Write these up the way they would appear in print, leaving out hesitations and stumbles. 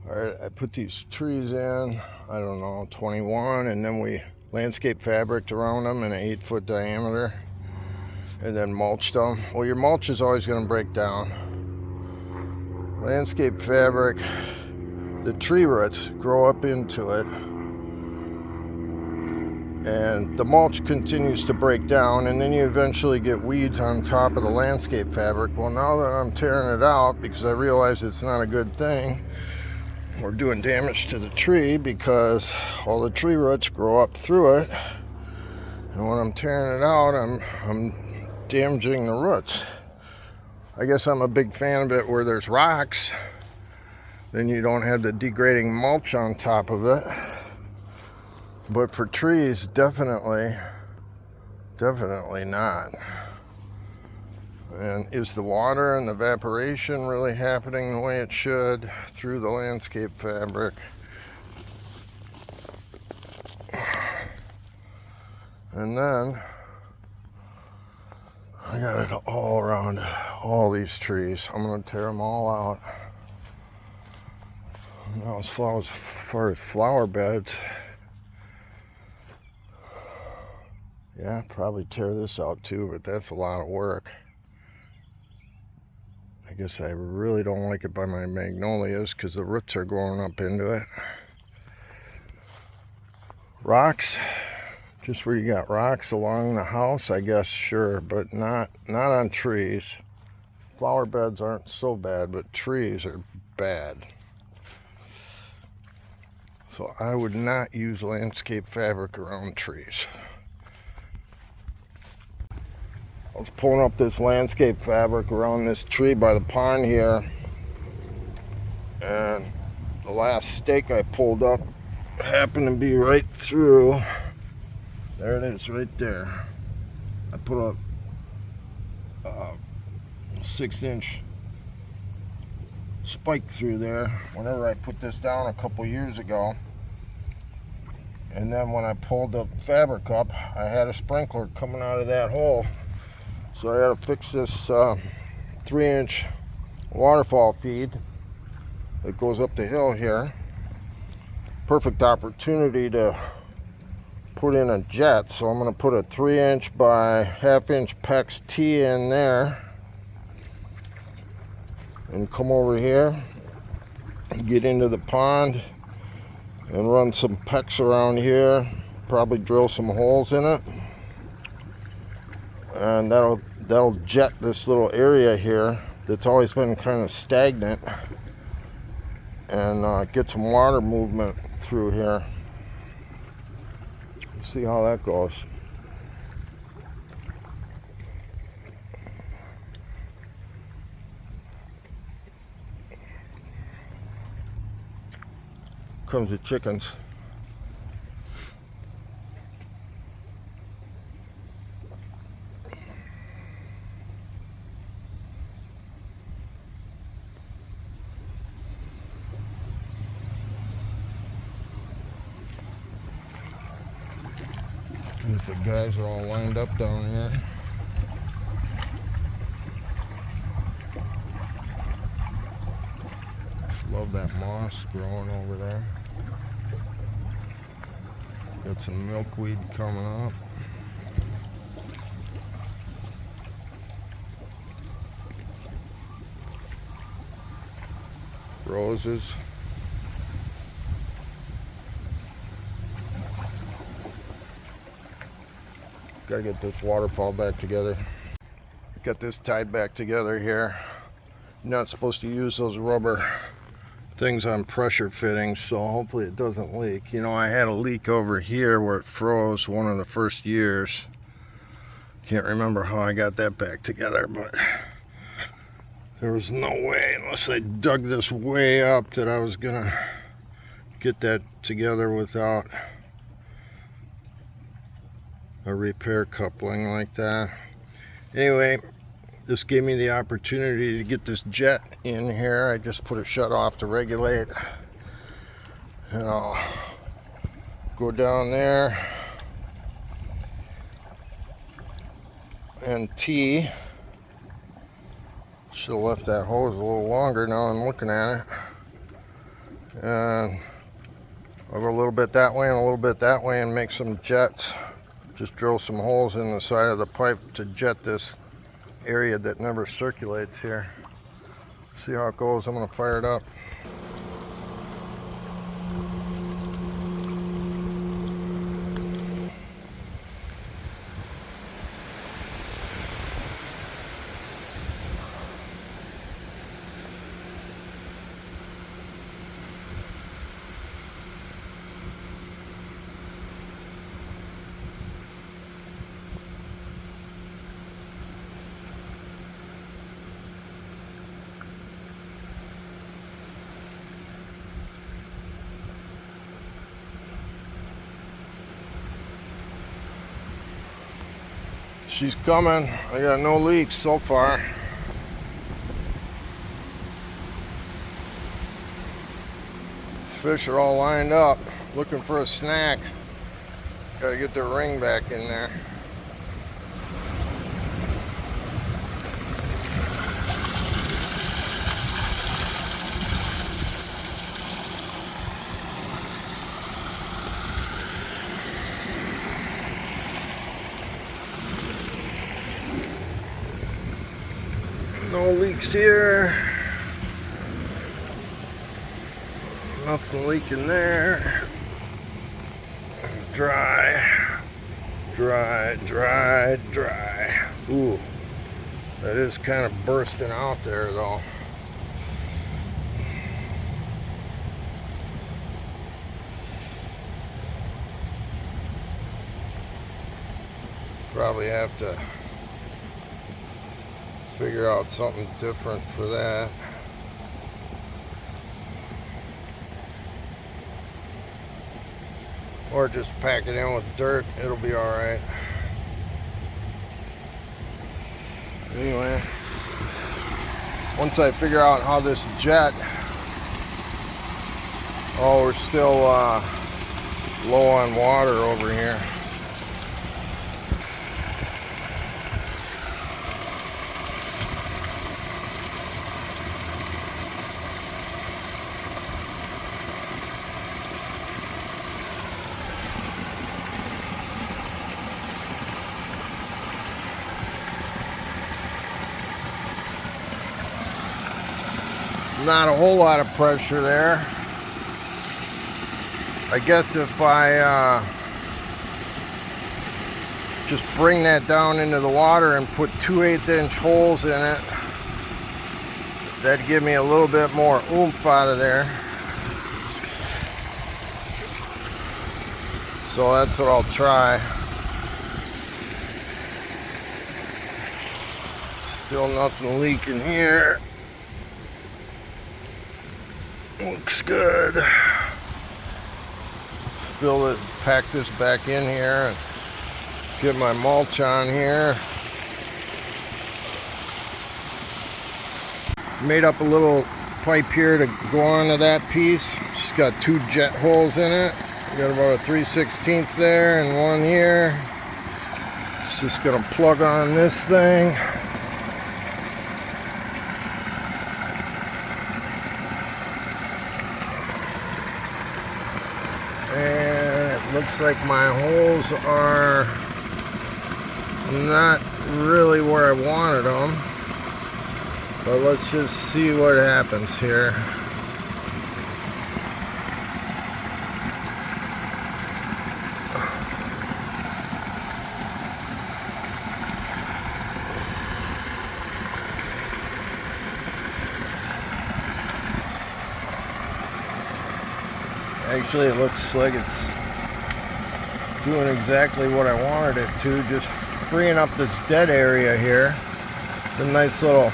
Alright, I put these trees in, I don't know, 21, and then we landscape fabric around them in an 8-foot diameter, and then mulched them. Well, your mulch is always going to break down. Landscape fabric, the tree roots grow up into it, and the mulch continues to break down, and then you eventually get weeds on top of the landscape fabric. Well, now that I'm tearing it out, because I realize it's not a good thing, we're doing damage to the tree because all the tree roots grow up through it, and when I'm tearing it out, I'm damaging the roots. I guess I'm a big fan of it where there's rocks, then you don't have the degrading mulch on top of it. But for trees, definitely not. And is the water and the evaporation really happening the way it should through the landscape fabric? And then I got it all around all these trees. I'm going to tear them all out. Now, as far as flower beds, yeah, probably tear this out too, but that's a lot of work. I guess I really don't like it by my magnolias because the roots are going up into it. Rocks, just where you got rocks along the house, I guess, sure, but not on trees. Flower beds aren't so bad, but trees are bad. So I would not use landscape fabric around trees. I was pulling up this landscape fabric around this tree by the pond here, and the last stake I pulled up happened to be right through. There it is, right there. I put a 6-inch spike through there whenever I put this down a couple years ago, and then when I pulled the fabric up, I had a sprinkler coming out of that hole. So I got to fix this 3-inch waterfall feed that goes up the hill here. Perfect opportunity to put in a jet. So I'm going to put a 3-inch by 1/2-inch PEX T in there. And come over here, get into the pond, and run some PEX around here. Probably drill some holes in it. And that'll jet this little area here that's always been kind of stagnant, and get some water movement through here. Let's see how that goes. Comes the chickens. The guys are all lined up down here. Just love that moss growing over there. Got some milkweed coming up. Roses. Gotta get this waterfall back together. Got this tied back together here. Not supposed to use those rubber things on pressure fittings, so hopefully it doesn't leak. You know, I had a leak over here where it froze one of the first years. Can't remember how I got that back together, but there was no way, unless I dug this way up, that I was gonna get that together without a repair coupling like that. Anyway, this gave me the opportunity to get this jet in here. I just put a shut off to regulate, and I'll go down there and tee. Should have left that hose a little longer now I'm looking at it. And I'll go a little bit that way and a little bit that way and make some jets. Just drill some holes in the side of the pipe to jet this area that never circulates here. See how it goes. I'm going to fire it up. She's coming. I got no leaks so far. Fish are all lined up, looking for a snack. Gotta get their ring back in there. No leaks here. Nothing leaking there. Dry. Dry, dry, dry. Ooh, that is kind of bursting out there though. Probably have to figure out something different for that. Or just pack it in with dirt, it'll be alright. Anyway, once I figure out how this jet, oh, we're still low on water over here. Not a whole lot of pressure there. I guess if I just bring that down into the water and put 2/8" holes in it, that'd give me a little bit more oomph out of there. So that's what I'll try. Still nothing leaking here. Looks good. Fill it, pack this back in here and get my mulch on here. Made up a little pipe here to go onto that piece. Just got 2 jet holes in it. Got about a 3/16 there and one here. It's just gonna plug on this thing. And it looks like my holes are not really where I wanted them. But let's just see what happens here. Actually, it looks like it's doing exactly what I wanted it to, just freeing up this dead area here. It's a nice little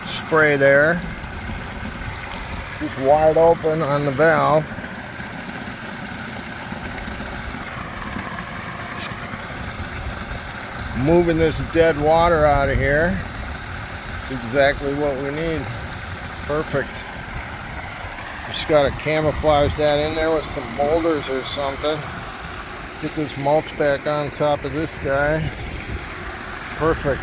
spray there. Just wide open on the valve. Moving this dead water out of here. It's exactly what we need. Perfect. Just got to camouflage that in there with some boulders or something. Get this mulch back on top of this guy. Perfect.